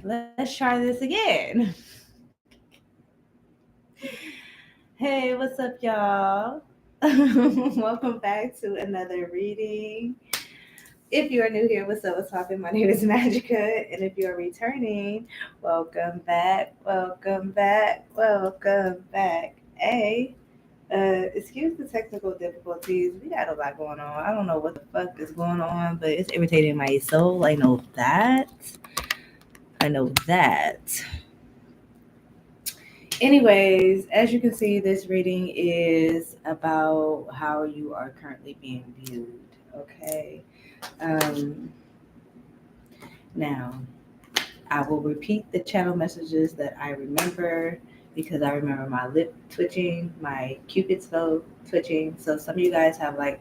let's try this again. Hey, what's up, y'all? Welcome back to another reading. If you are new here, what's up? What's poppin'? My name is Magica, and if you are returning, welcome back, welcome back, welcome back. Hey, excuse the technical difficulties. We got a lot going on. I don't know what the fuck is going on, but it's irritating my soul. I know that. I know that. Anyways, as you can see, this reading is about how you are currently being viewed. Okay. Um, Now, I will repeat the channel messages that I remember because I remember my lip twitching, my cupid's bow twitching. So some of you guys have like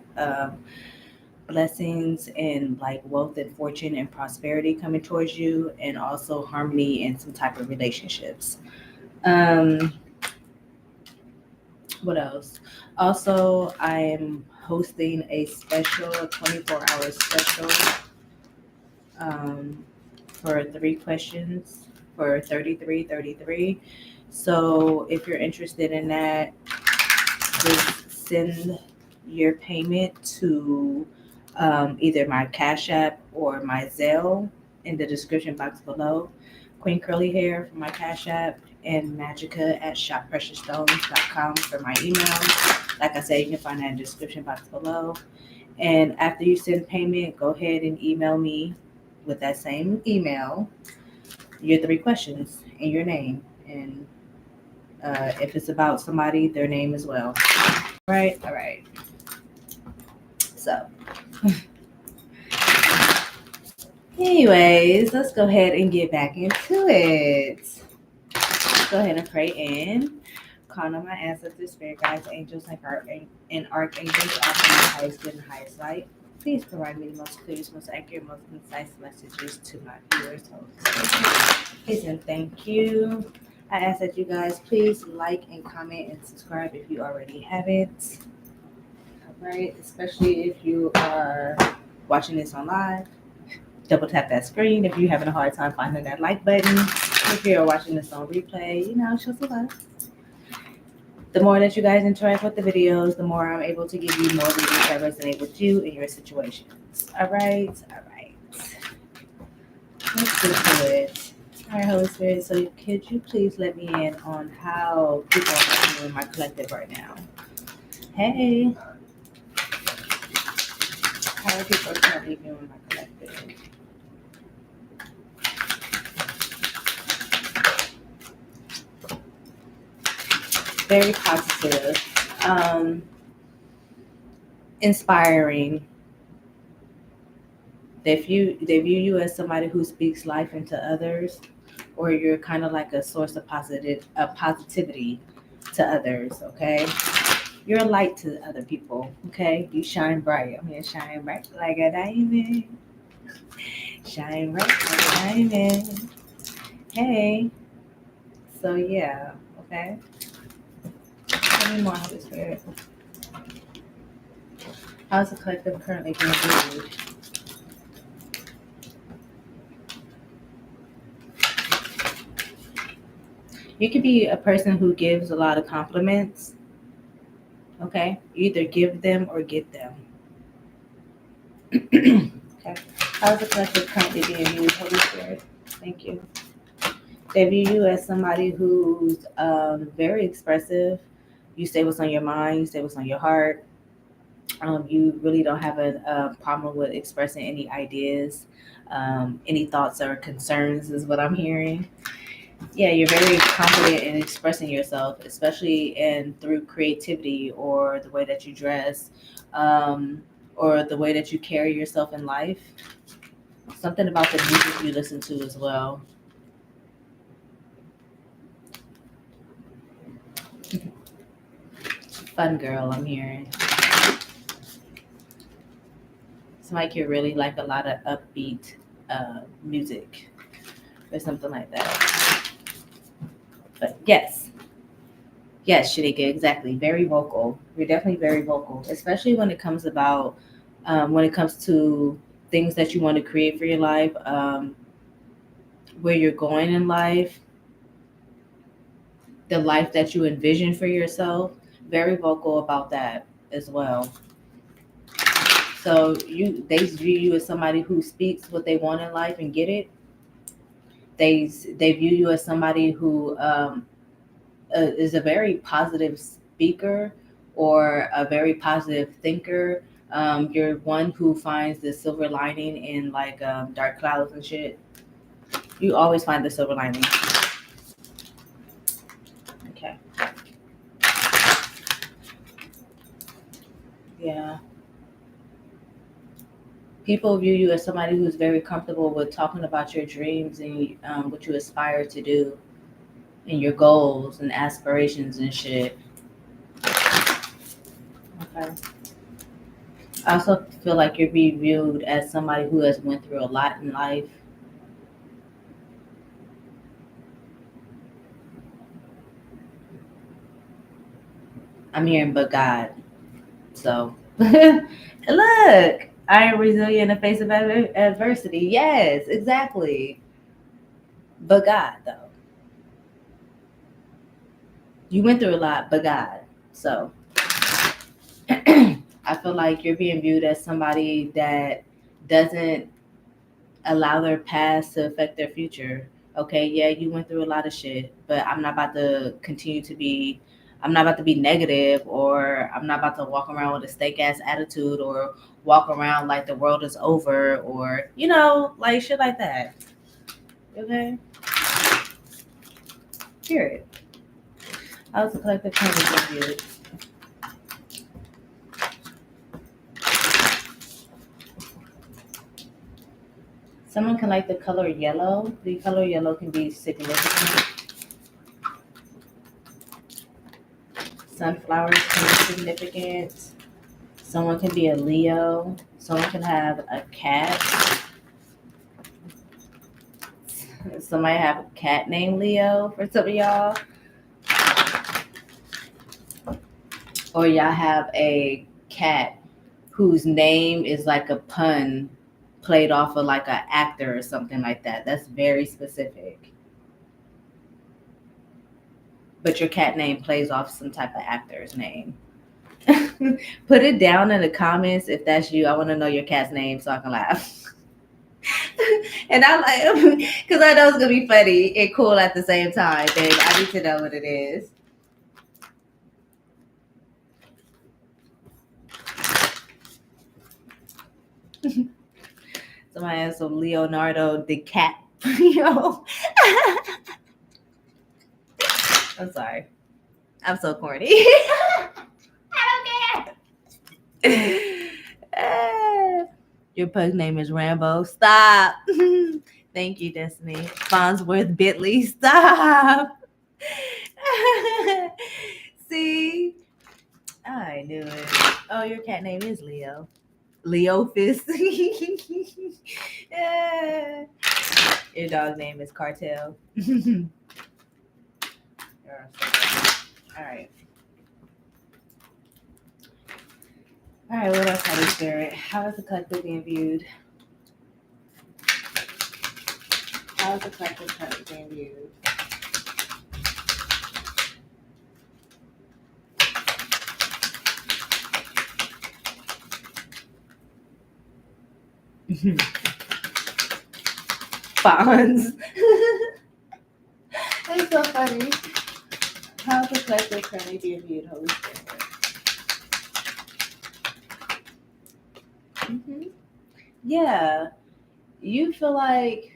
blessings and like wealth and fortune and prosperity coming towards you, and also harmony in some type of relationships. Um, what else? Also, I'm hosting a special, a 24-hour special um, for 3 questions for 3333. So if you're interested in that, just send your payment to either my Cash App or my Zelle in the description box below. Queen Curly Hair for my Cash App, and Magica at shopprecioustones.com for my email. Like I said, you can find that in the description box below. And after you send payment, go ahead and email me with that same email your 3 questions and your name. And if it's about somebody, their name as well. All right. So, anyways, let's go ahead and get back into it. Let's go ahead and pray in. Call on my ancestors, spirit guides, angels, and archangels, all from the highest good and highest light. Please provide me the most clearest, most accurate, most concise messages to my viewers. Please and thank you. I ask that you guys please like and comment and subscribe if you already haven't. All right, especially if you are watching this on live. Double tap that screen if you're having a hard time finding that like button. If you're watching this on replay, show some love. The more that you guys interact with the videos, the more I'm able to give you more readings that resonate with you and your situations. All right. Let's get to it. All right, Holy Spirit. So could you please let me in on how people are viewing my collective right now? Hey. How are people currently viewing my collective? Very positive. Inspiring. They view you as somebody who speaks life into others, or you're kind of like a source of positivity to others. Okay, you're a light to other people. Okay, you shine bright. I'm gonna shine bright like a diamond. Shine bright like a diamond. Hey. So yeah. Okay. Tell me more, Holy Spirit. How's the collective currently being viewed? You could be a person who gives a lot of compliments. Okay? You either give them or get them. Okay? How's the collective currently being viewed, Holy Spirit? Thank you. They view you as somebody who's very expressive. You say what's on your mind, you say what's on your heart. You really don't have a problem with expressing any ideas, any thoughts or concerns, is what I'm hearing. Yeah, you're very confident in expressing yourself, especially through creativity or the way that you dress, or the way that you carry yourself in life. Something about the music you listen to as well. Fun girl, I'm hearing. It's like you're really like a lot of upbeat music or something like that. But yes, Shanika, exactly. Very vocal. You're definitely very vocal, especially when it comes to things that you want to create for your life, where you're going in life, the life that you envision for yourself. Very vocal about that as well. So they view you as somebody who speaks what they want in life and get it. They view you as somebody who is a very positive speaker or a very positive thinker. You're one who finds the silver lining in like dark clouds and shit. You always find the silver lining. Okay. Yeah. People view you as somebody who's very comfortable with talking about your dreams and what you aspire to do and your goals and aspirations and shit. Okay. I also feel like you're being viewed as somebody who has went through a lot in life. I'm hearing but God. So look, I am resilient in the face of adversity. Yes, exactly. But God, though. You went through a lot, but God. So I feel like you're being viewed as somebody that doesn't allow their past to affect their future. Okay, yeah, you went through a lot of shit, but I'm not about to be negative, or I'm not about to walk around with a steak ass attitude, or walk around like the world is over, or like shit like that. Okay? Period. I was a collective change of you. Someone can like the color yellow. The color yellow can be significant. Sunflowers can be significant. Someone can be a Leo. Someone can have a cat. Somebody have a cat named Leo for some of y'all. Or y'all have a cat whose name is like a pun played off of like an actor or something like that. That's very specific. But your cat name plays off some type of actor's name. Put it down in the comments if that's you. I want to know your cat's name so I can laugh. And I'm like, because I know it's gonna be funny and cool at the same time. Then I need to know what it is. Somebody has some Leonardo DiCaprio. I'm sorry. I'm so corny. I don't care. Your pug name is Rambo. Stop. Thank you, Destiny. Farnsworth Bentley. Stop. See? I knew it. Oh, your cat name is Leo. Leo Fist. Yeah. Your dog name is Cartel. All right. All right, what else, Holy Spirit? How is the collective being viewed? How is the collective being viewed? Bonds. That's so funny. How is the collective currently being viewed, Holy Spirit? Yeah, you feel like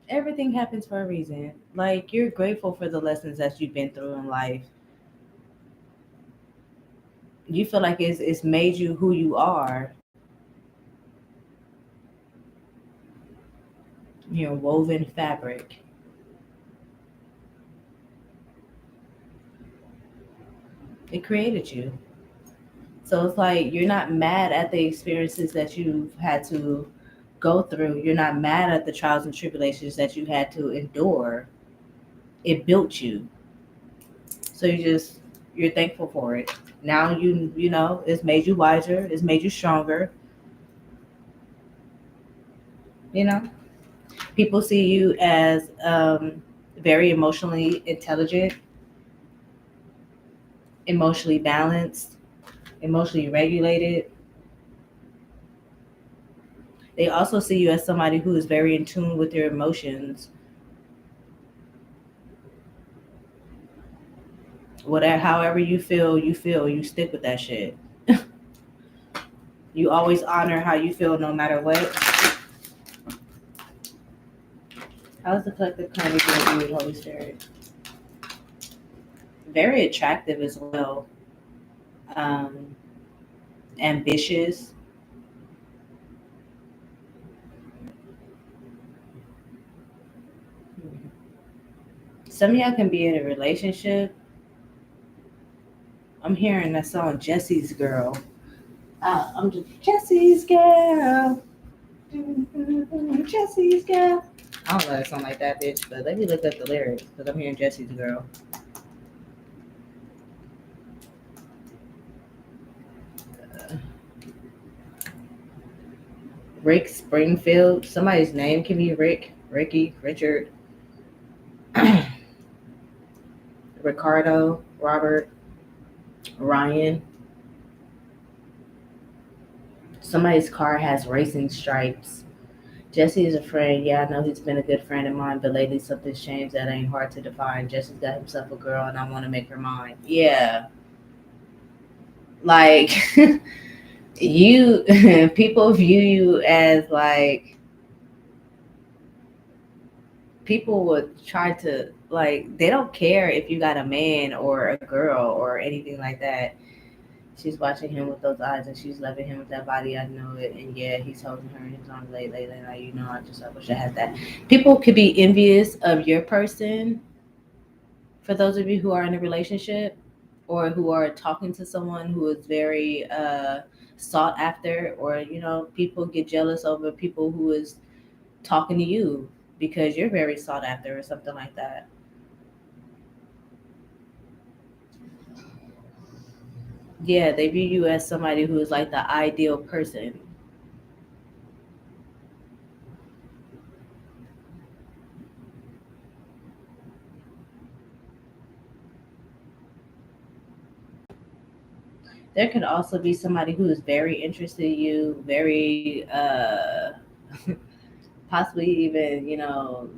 everything happens for a reason. Like you're grateful for the lessons that you've been through in life. You feel like it's made you who you are. You're woven fabric. It created you. So it's like you're not mad at the experiences that you've had to go through. You're not mad at the trials and tribulations that you had to endure. It built you. So you're thankful for it. Now you know it's made you wiser, it's made you stronger. You know? People see you as very emotionally intelligent, emotionally balanced, emotionally regulated. They also see you as somebody who is very in tune with your emotions. Whatever, however you feel, you stick with that shit. You always honor how you feel no matter what. How's the collective kind of with Holy Spirit? Very attractive as well. Um, Ambitious. Some of y'all can be in a relationship. I'm hearing that song Jesse's Girl. I'm just Jesse's Girl. Jesse's Girl. I don't know that song like that, bitch, but let me look up the lyrics because I'm hearing Jesse's Girl. Rick Springfield. Somebody's name can be Rick, Ricky, Richard, Ricardo, Robert, Ryan. Somebody's car has racing stripes. Jesse is a friend. Yeah, I know he's been a good friend of mine, but lately something's changed that ain't hard to define. Jesse's got himself a girl, and I want to make her mine. Yeah, like you, people view you as like people would try to like they don't care if you got a man or a girl or anything like that. She's watching him with those eyes and she's loving him with that body. I know it. And yeah, he's holding her in his arms late. Like, you know, I wish I had that. People could be envious of your person. For those of you who are in a relationship or who are talking to someone who is very sought after, or, you know, people get jealous over people who is talking to you because you're very sought after or something like that. Yeah, they view you as somebody who is like the ideal person. There could also be somebody who is very interested in you, very possibly even, you know,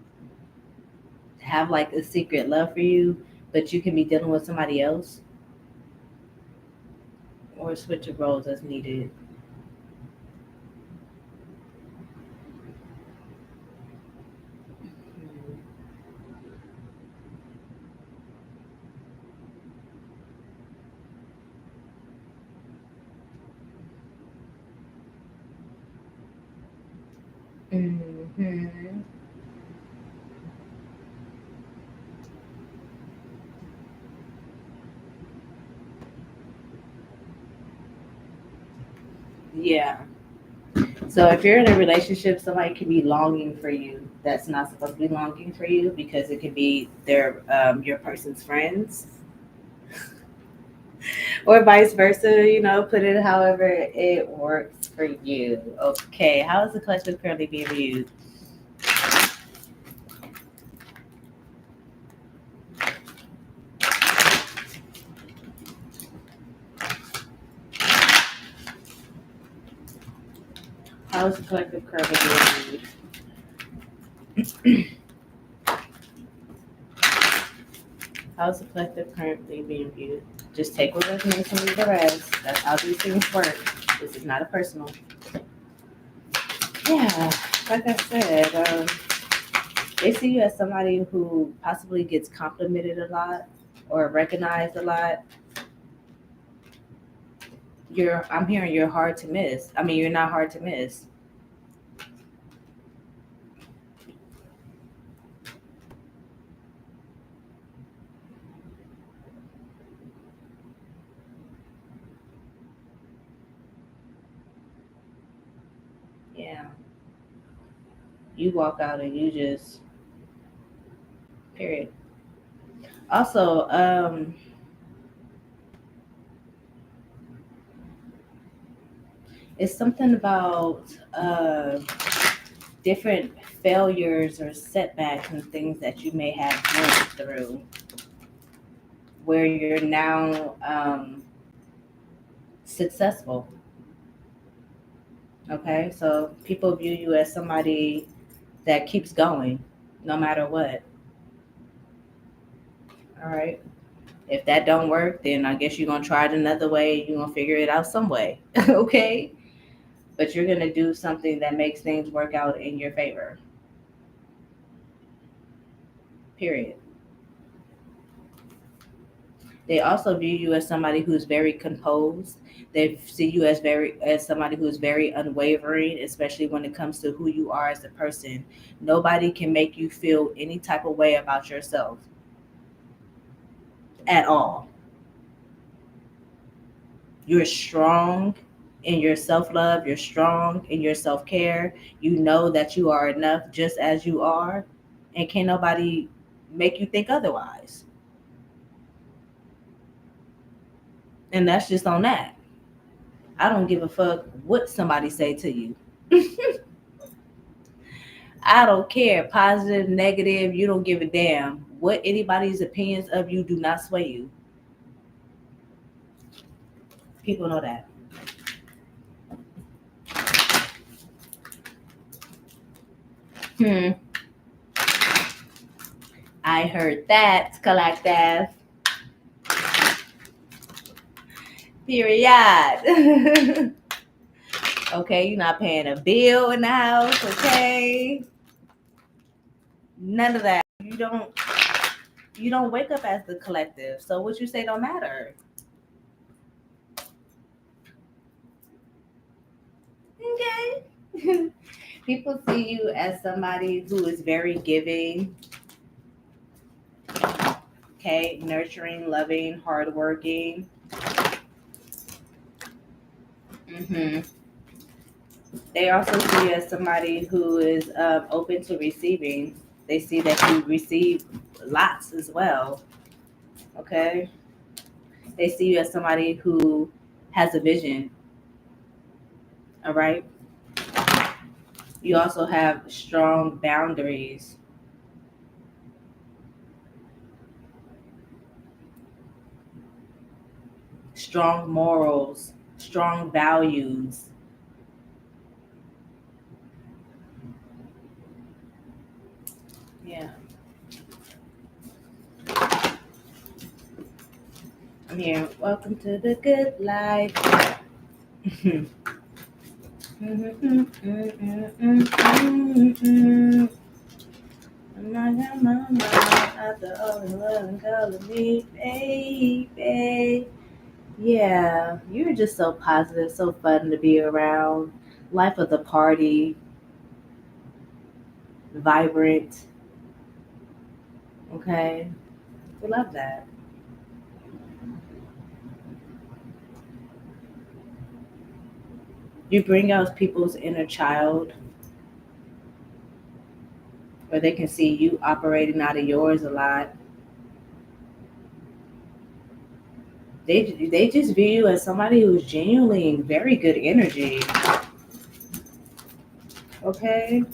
have like a secret love for you, but you can be dealing with somebody else or switch of roles as needed. Mm-hmm. Yeah. So if you're in a relationship, somebody can be longing for you. That's not supposed to be longing for you because it could be their your person's friends or vice versa. You know, put it however it works for you. Okay, how is the collective currently being viewed? How is the collective currently being viewed? How is the collective currently being viewed? Just take what resonates and leave the rest. That's how these things work. This is not a personal. Yeah, like I said, they see you as somebody who possibly gets complimented a lot or recognized a lot. I'm hearing you're hard to miss. I mean, you're not hard to miss. Yeah, you walk out and you just period. Also, it's something about different failures or setbacks and things that you may have went through, where you're now successful. Okay, so people view you as somebody that keeps going no matter what. All right. If that don't work, then I guess you're gonna try it another way. You're gonna figure it out some way. Okay. But you're gonna do something that makes things work out in your favor. Period. They also view you as somebody who's very composed. They see you as somebody who's very unwavering, especially when it comes to who you are as a person. Nobody can make you feel any type of way about yourself at all. You're strong in your self-love, you're strong in your self-care. You know that you are enough just as you are, and can't nobody make you think otherwise. And that's just on that. I don't give a fuck what somebody say to you. I don't care. Positive, negative, you don't give a damn. What anybody's opinions of you do not sway you. People know that. I heard that, collective. Period. Okay, you're not paying a bill in the house, okay? None of that. You don't wake up as the collective. So what you say don't matter. Okay. People see you as somebody who is very giving, okay, nurturing, loving, hardworking. They also see you as somebody who is open to receiving. They see that you receive lots as well. Okay. They see you as somebody who has a vision. All right. You also have strong boundaries. Strong morals, strong values. Yeah. I'm here. Welcome to the good life. After all the love and calling me baby. Yeah, you're just so positive, so fun to be around. Life of the party, vibrant. Okay, we love that. You bring out people's inner child, where they can see you operating out of yours a lot. They just view you as somebody who's genuinely in very good energy. Okay,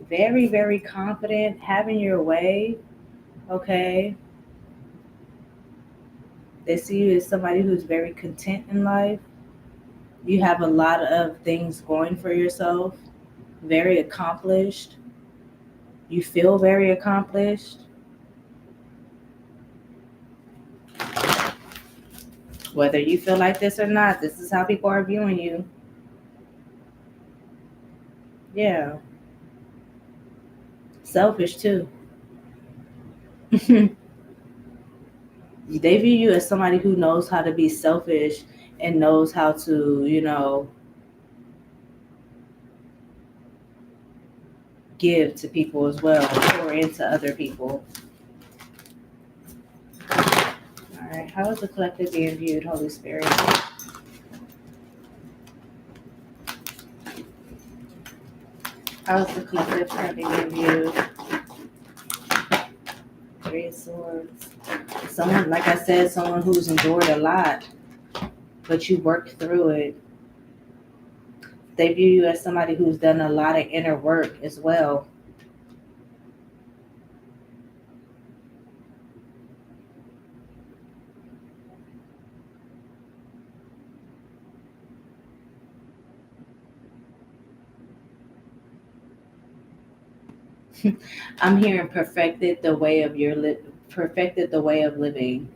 very very confident, having your way. Okay, they see you as somebody who's very content in life. You have a lot of things going for yourself, very accomplished. You feel very accomplished. Whether you feel like this or not, this is how people are viewing you. Yeah. Selfish too. They view you as somebody who knows how to be selfish and knows how to, give to people as well, pour into other people. All right. How is the collective being viewed, Holy Spirit? How is the collective currently being viewed? Three of Swords. Someone, like I said, someone who's endured a lot, but you worked through it. They view you as somebody who's done a lot of inner work as well. I'm hearing perfected the way of living.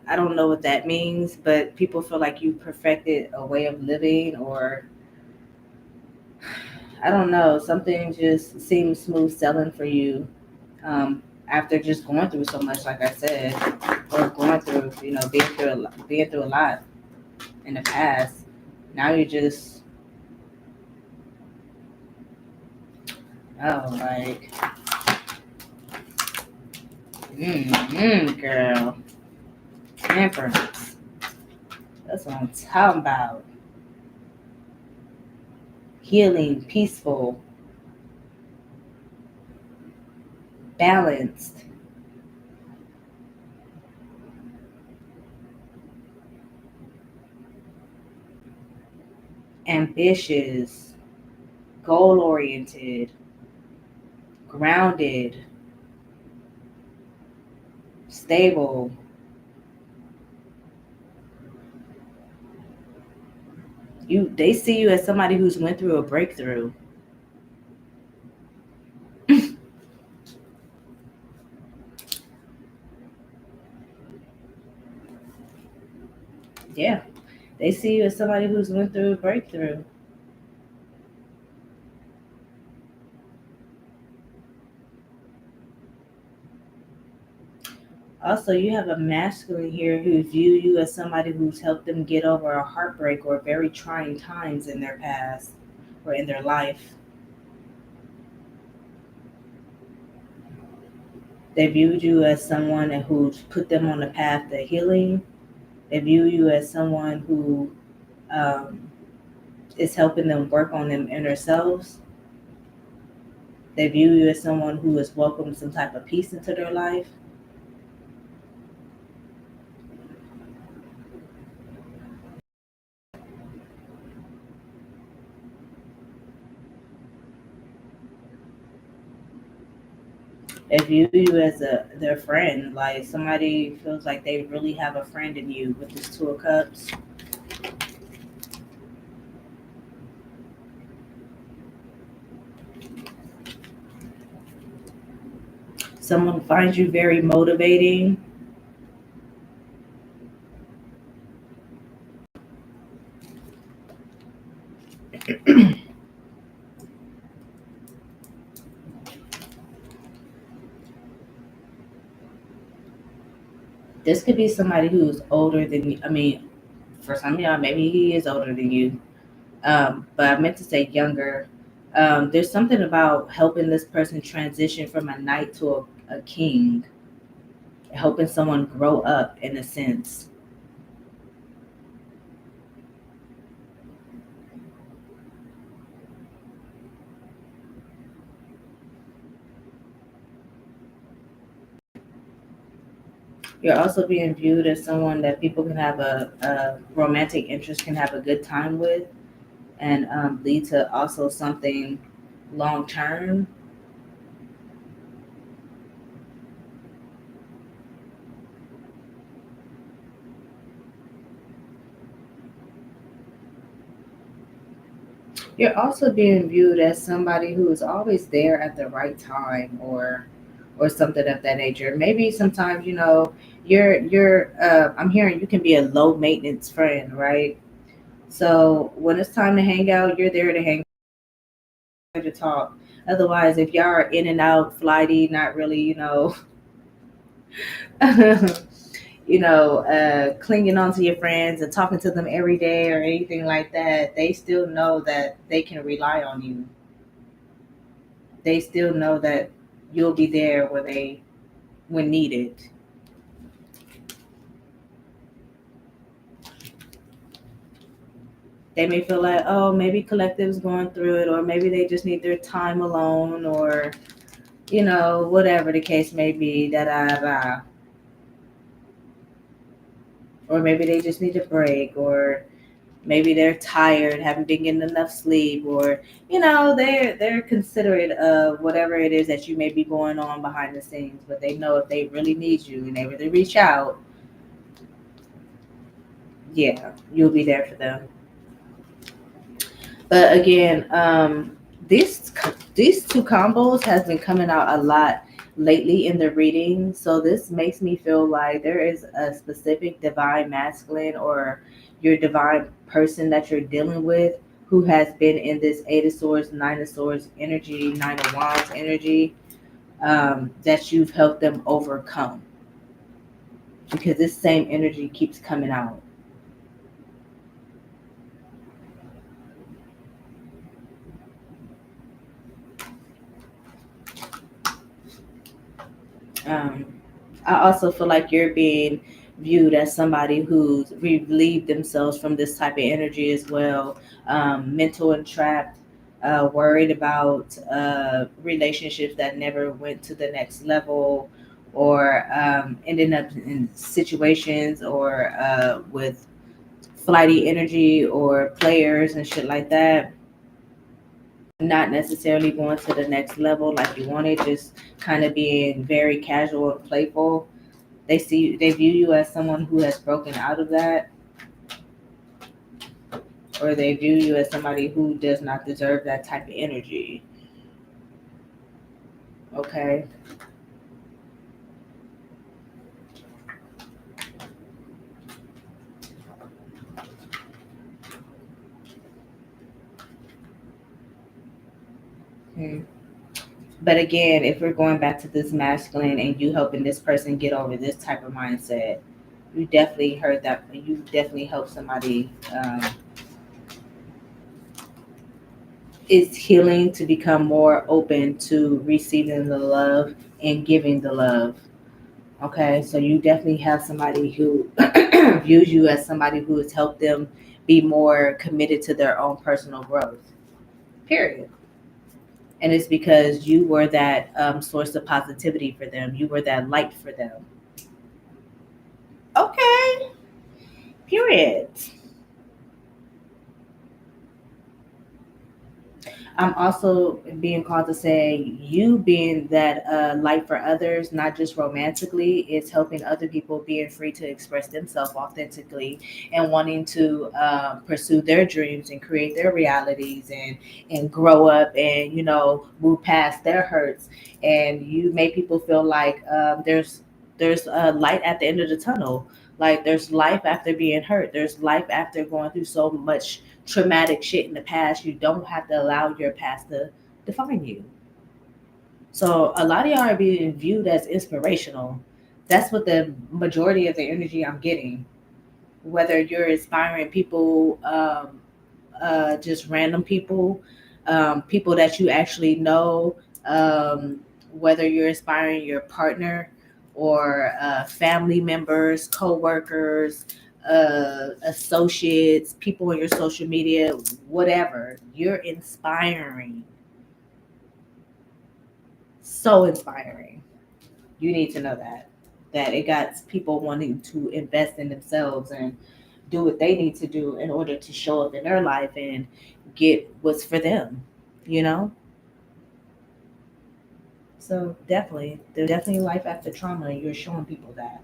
I don't know what that means, but people feel like you perfected a way of living, or I don't know, something just seems smooth sailing for you, after just going through so much, like I said, or going through, being through a lot in the past. Now you're just, oh, like, girl, temperance. That's what I'm talking about. Healing, peaceful, balanced, ambitious, goal oriented, grounded, stable. They see you as somebody who's went through a breakthrough. Yeah. They see you as somebody who's went through a breakthrough. Also, you have a masculine here who view you as somebody who's helped them get over a heartbreak or very trying times in their past or in their life. They viewed you as someone who's put them on the path to healing. They view you as someone who, um, is helping them work on them inner selves. They view you as someone who has welcomed some type of peace into their life. They view you as their friend, like somebody feels like they really have a friend in you with this Two of Cups. Someone finds you very motivating. This could be somebody who's older than you. I mean, for some of y'all, maybe he is older than you. But I meant to say younger. There's something about helping this person transition from a knight to a king, helping someone grow up in a sense. You're also being viewed as someone that people can have a romantic interest, can have a good time with, and lead to also something long term. You're also being viewed as somebody who is always there at the right time, or something of that nature. Maybe sometimes, I'm hearing you can be a low maintenance friend, right? So when it's time to hang out, you're there to hang out, to talk. Otherwise, if y'all are in and out, flighty, not really, clinging on to your friends and talking to them every day or anything like that, they still know that they can rely on you. They still know that you'll be there when needed. They may feel like, oh, maybe collective's going through it, or maybe they just need their time alone, or whatever the case may be, da da da. Or maybe they just need a break, or Maybe they're tired, haven't been getting enough sleep, or they're considerate of whatever it is that you may be going on behind the scenes. But they know if they really need you and they really reach out, yeah, you'll be there for them. But again, these two combos has been coming out a lot lately in the reading. So this makes me feel like there is a specific divine masculine or your divine person that you're dealing with who has been in this Eight of Swords, Nine of Swords energy, Nine of Wands energy, that you've helped them overcome. Because this same energy keeps coming out. Um, I also feel like you're being viewed as somebody who's relieved themselves from this type of energy as well. Mental and trapped, worried about relationships that never went to the next level, or ending up in situations or with flighty energy or players and shit like that. Not necessarily going to the next level like you wanted, just kind of being very casual and playful. They view you as someone who has broken out of that, or they view you as somebody who does not deserve that type of energy. Okay. Hmm. But again, if we're going back to this masculine and you helping this person get over this type of mindset, you definitely heard that. You definitely help somebody. Is healing to become more open to receiving the love and giving the love. Okay, so you definitely have somebody who views you as somebody who has helped them be more committed to their own personal growth. Period. And it's because you were that source of positivity for them. You were that light for them. Okay. Period. I'm also being called to say you being that light for others, not just romantically, is helping other people being free to express themselves authentically and wanting to pursue their dreams and create their realities and grow up and move past their hurts. And you make people feel like there's a light at the end of the tunnel. Like there's life after being hurt. There's life after going through so much traumatic shit in the past. You don't have to allow your past to define you. So a lot of y'all are being viewed as inspirational. That's what the majority of the energy I'm getting. Whether you're inspiring people, just random people, people that you actually know, whether you're inspiring your partner or family members, co-workers, associates, people on your social media, whatever, you're inspiring. So inspiring. You need to know that it got people wanting to invest in themselves and do what they need to do in order to show up in their life and get what's for them, you know? So definitely, there's definitely life after trauma. You're showing people that.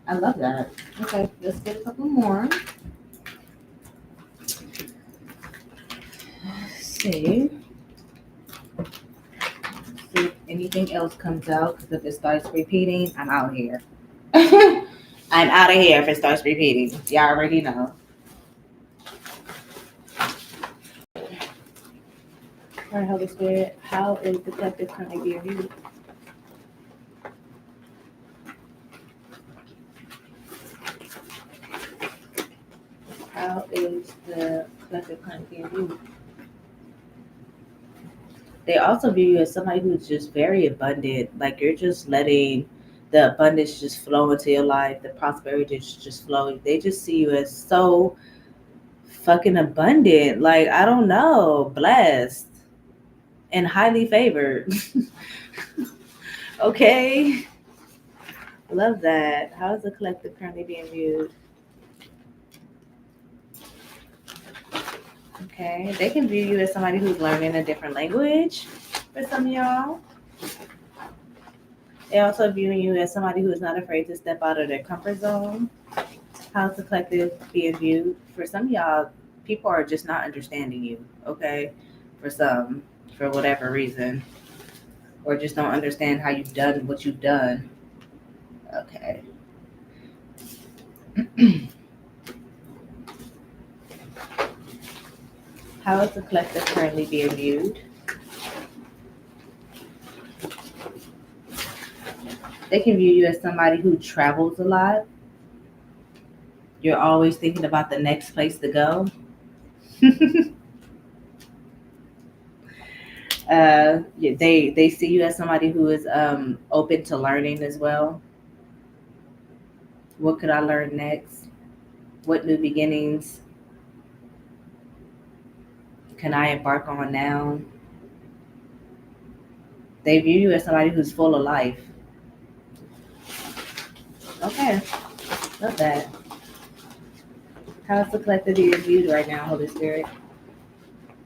I love that. Okay, let's get a couple more. Let's see. See if anything else comes out, because if it starts repeating, I'm out of here. I'm out of here if it starts repeating. Y'all already know. All right, Holy Spirit, how is the collective currently being viewed? How is the collective currently being viewed? They also view you as somebody who's just very abundant. Like you're just letting the abundance just flow into your life, the prosperity just flow. They just see you as so fucking abundant. Like, I don't know, blessed and highly favored. Okay. Love that. How is the collective currently being viewed? Okay, they can view you as somebody who's learning a different language for some of y'all. They also view you as somebody who is not afraid to step out of their comfort zone. How's the collective being viewed? For some of y'all, people are just not understanding you, okay? For some, for whatever reason, or just don't understand how you've done what you've done. Okay. How is the collective currently being viewed? They can view you as somebody who travels a lot. You're always thinking about the next place to go. Yeah, they see you as somebody who is open to learning as well. What could I learn next? What new beginnings can I embark on now? They view you as somebody who's full of life. Okay, love that. How is the collective being viewed right now, Holy Spirit?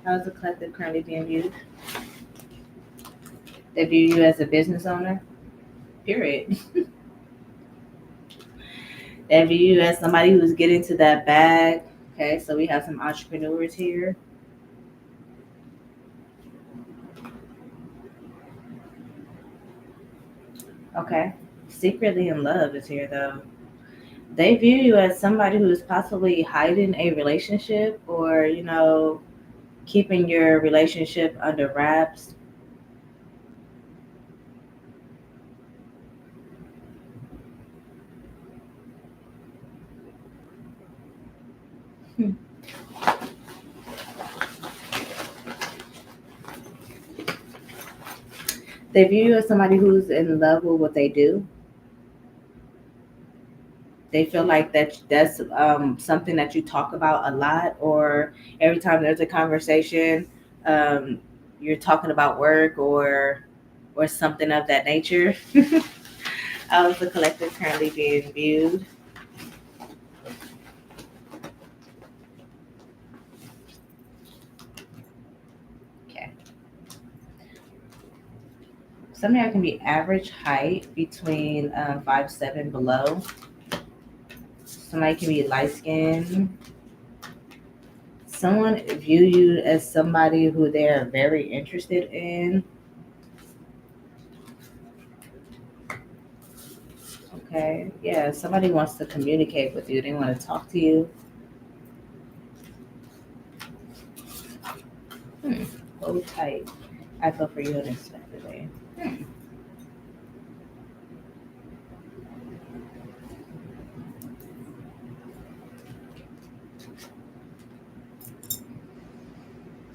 How is the collective currently being viewed? They view you as a business owner. Period. They view you as somebody who's getting to that bag. Okay, so we have some entrepreneurs here. Okay. Secretly in love is here though. They view you as somebody who is possibly hiding a relationship or, keeping your relationship under wraps. Hmm. They view you as somebody who's in love with what they do. They feel like that's something that you talk about a lot, or every time there's a conversation, um, you're talking about work or something of that nature. How is the collective currently being viewed? Okay. Some of y'all can be average height between 5'7" below. Somebody can be light skinned. Someone view you as somebody who they are very interested in. Okay. Yeah, somebody wants to communicate with you. They want to talk to you. Hold tight. I feel for you unexpectedly. Hmm.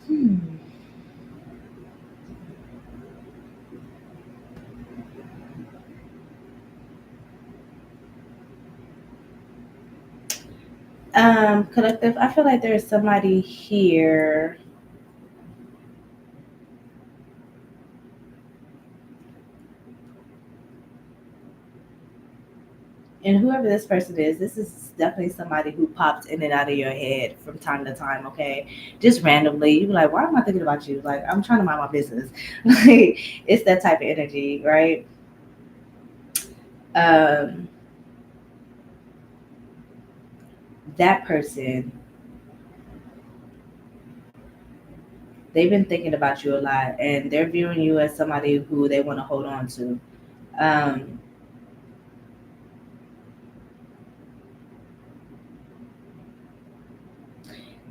Hmm. Collective, I feel like there's somebody here. And whoever this person is, this is definitely somebody who pops in and out of your head from time to time, okay? Just randomly. You be like, why am I thinking about you? Like, I'm trying to mind my business. Like, it's that type of energy, right? Um, that person, they've been thinking about you a lot and they're viewing you as somebody who they want to hold on to. Um,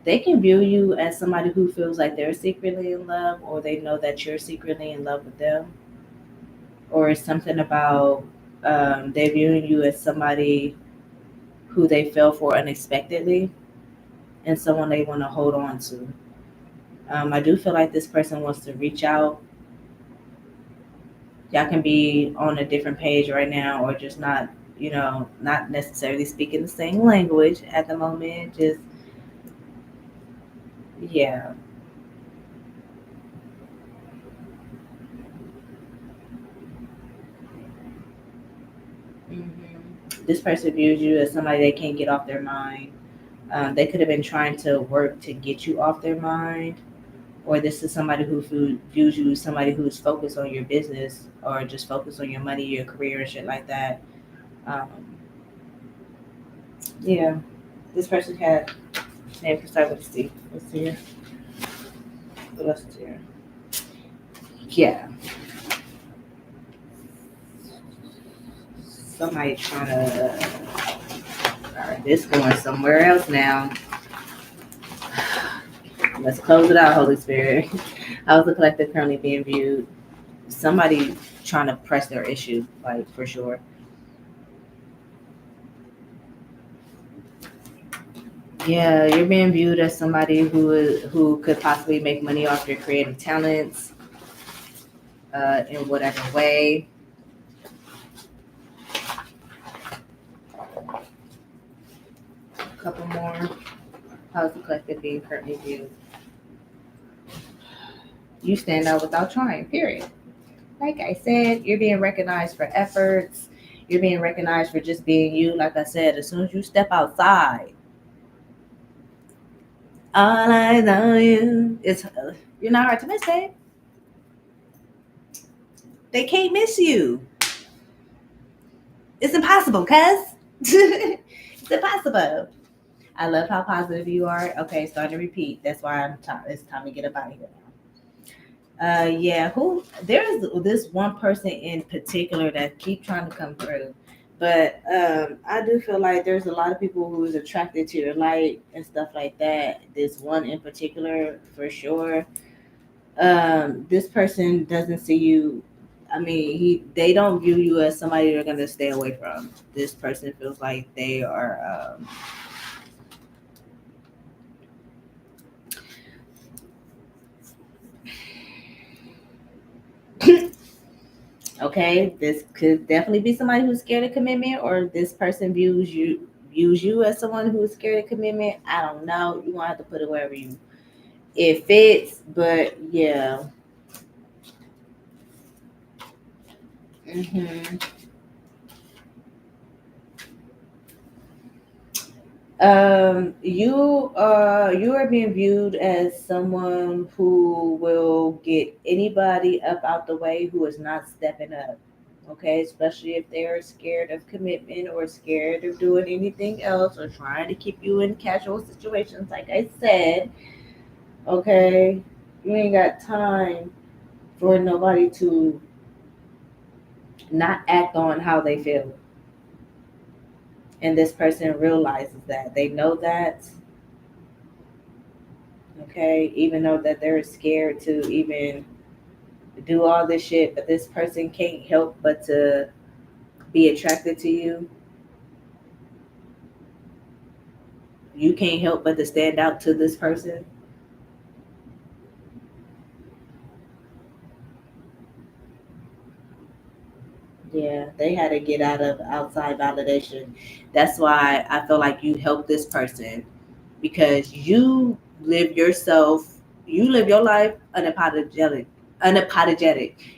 they can view you as somebody who feels like they're secretly in love or they know that you're secretly in love with them, or it's something about they're viewing you as somebody who they fell for unexpectedly and someone they want to hold on to. I do feel like this person wants to reach out. Y'all can be on a different page right now or just not, not necessarily speaking the same language at the moment. Just, yeah. hmm This person views you as somebody they can't get off their mind. They could have been trying to work to get you off their mind, or this is somebody who views you as somebody who's focused on your business or just focused on your money, your career, and shit like that. Um, yeah, this person had name can start with a C. Let's see here. What else is here? Yeah, somebody trying to. All right, this going somewhere else now. Let's close it out, Holy Spirit. How's the collective currently being viewed? Somebody trying to press their issue, like for sure. Yeah, you're being viewed as somebody who could possibly make money off your creative talents in whatever way. A couple more. How's the collective being currently viewed? You stand out without trying, period. Like I said, you're being recognized for efforts. You're being recognized for just being you. Like I said, as soon as you step outside, all I know you is you're not hard to miss, babe. They can't miss you. It's impossible, cuz. It's impossible. I love how positive you are. Okay, starting to repeat. That's why it's time to get up out of here. Yeah, who there's this one person in particular that keep trying to come through. But I do feel like there's a lot of people who is attracted to your light and stuff like that. This one in particular, for sure. This person doesn't see you. I mean, they don't view you as somebody they're gonna stay away from. This person feels like they are. Okay, this could definitely be somebody who's scared of commitment, or this person views you as someone who is scared of commitment. I don't know. You want to have to put it wherever it fits, but yeah. hmm you are being viewed as someone who will get anybody up out the way who is not stepping up. Okay, especially if they're scared of commitment or scared of doing anything else or trying to keep you in casual situations, like I said. Okay, you ain't got time for nobody to not act on how they feel. And this person realizes that. They know that, okay, even though that they're scared to even do all this shit, but this person can't help but to be attracted to you. You can't help but to stand out to this person. Yeah, they had to get out of outside validation. That's why I feel like you help this person because you live your life unapologetic.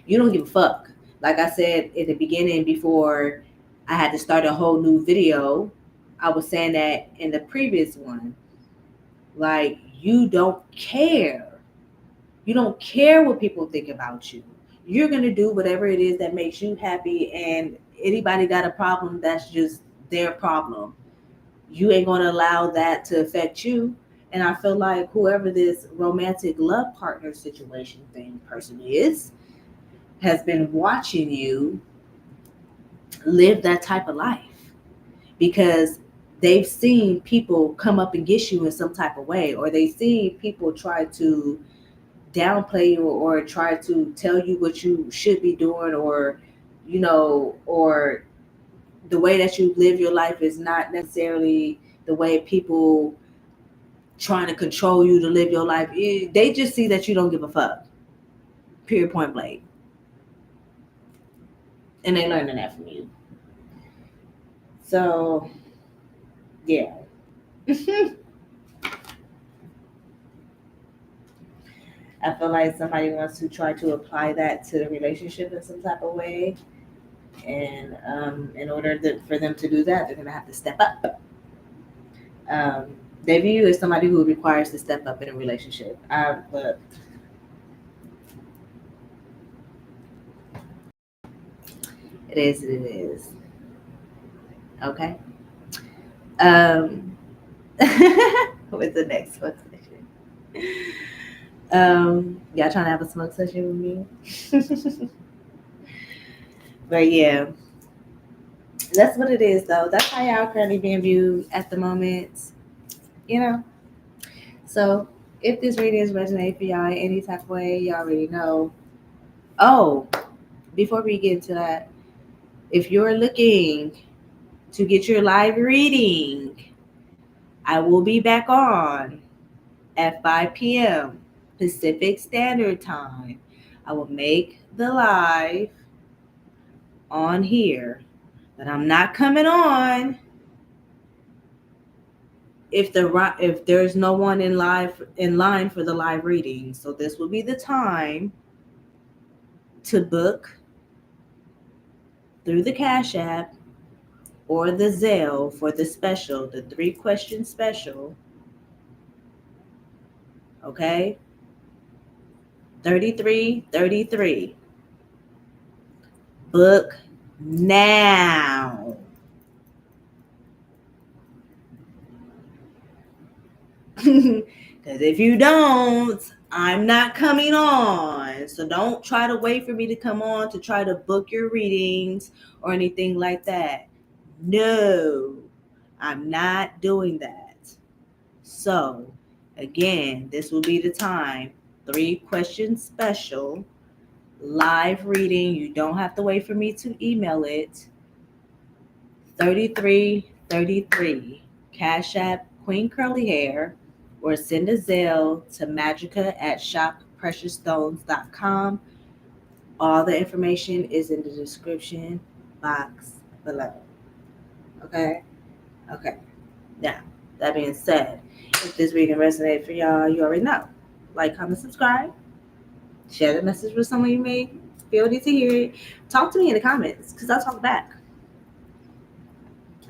You don't give a fuck. Like I said in the beginning before I had to start a whole new video, I was saying that in the previous one. Like you don't care. You don't care what people think about you. You're going to do whatever it is that makes you happy, and anybody got a problem, that's just their problem. You ain't going to allow that to affect you. And I feel like whoever this romantic love partner situation thing person is has been watching you live that type of life because they've seen people come up and get you in some type of way, or they see people try to downplay you or try to tell you what you should be doing, or or the way that you live your life is not necessarily the way people trying to control you to live your life. They just see that you don't give a fuck, period, point blank, and they learning that from you. So yeah. I feel like somebody wants to try to apply that to the relationship in some type of way, and in order for them to do that, they're gonna have to step up. They view you as somebody who requires to step up in a relationship. But it is. It is. Okay. Um, what's the next smoke session? Y'all trying to have a smoke session with me? But yeah, that's what it is, though. That's how y'all currently being viewed at the moment. You know. So if this reading is resonate for y'all in any type of way, y'all already know. Oh, before we get into that, if you're looking to get your live reading, I will be back on at 5 p.m. Pacific Standard Time. I will make the live on here, but I'm not coming on if there's no one in line for the live reading. So this will be the time to book through the Cash App or the Zelle for the special, the 3-question special. Okay? 3333. Book now. Because if you don't, I'm not coming on. So don't try to wait for me to come on to try to book your readings or anything like that. No, I'm not doing that. So, again, this will be the time. 3-question special, live reading. You don't have to wait for me to email it. 3333. Cash App Queen Curly Hair, or send a Zelle to magica@shoppreciousstones.com. All the information is in the description box below. Okay? Okay. Now, that being said, if this reading resonated for y'all, you already know. Like, comment, subscribe. Share the message with someone you may feel need to hear it. Talk to me in the comments, because I'll talk back.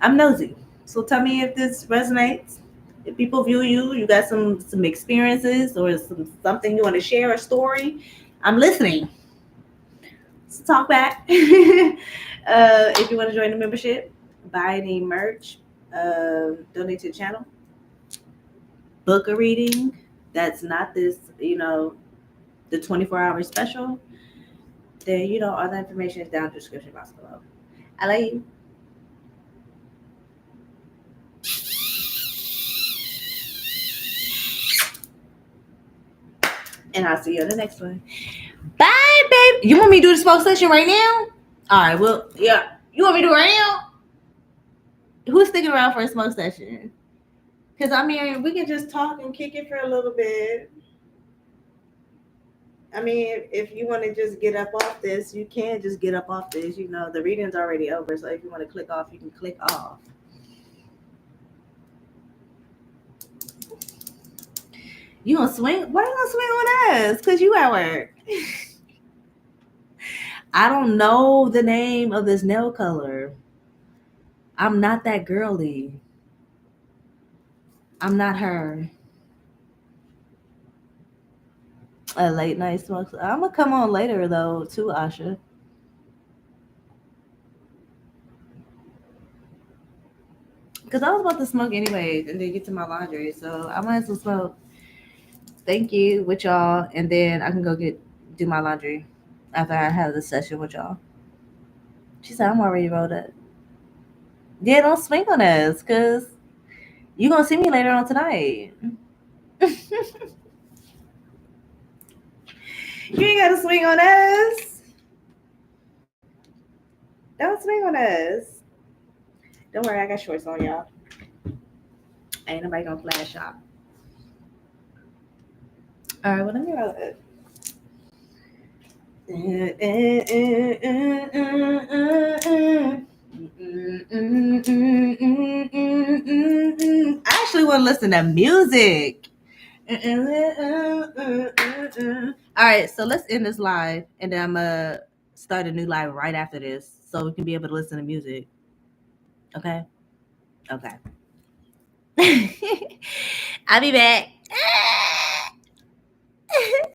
I'm nosy. So tell me if this resonates. If people view you, you got some experiences or something you want to share, a story, I'm listening. So talk back. If you want to join the membership, buy any merch, donate to the channel, book a reading that's not this, the 24-hour special, then, all the information is down in the description box below. I love you. And I'll see you on the next one. Bye, babe. You want me to do the smoke session right now? All right, well, yeah. You want me to do it right now? Who's sticking around for a smoke session? Because, we can just talk and kick it for a little bit. If you want to just get up off this, you can just get up off this. The reading's already over. So if you want to click off, you can click off. You gonna swing? Why you gonna swing on us? Because you at work. I don't know the name of this nail color. I'm not that girly. I'm not her. A late night smoke. I'm gonna come on later though, too, Asha. Because I was about to smoke anyway and then get to my laundry. So I might as well smoke. Thank you with y'all. And then I can go do my laundry after I have the session with y'all. She said, I'm already rolled up. Yeah, don't swing on us because you're going to see me later on tonight. You ain't got to swing on us. Don't swing on us. Don't worry, I got shorts on, y'all. Ain't nobody going to flash shop. All right, well, let me roll it. I actually want to listen to music. All right, so let's end this live, and then I'm gonna start a new live right after this, so we can be able to listen to music. Okay. I'll be back.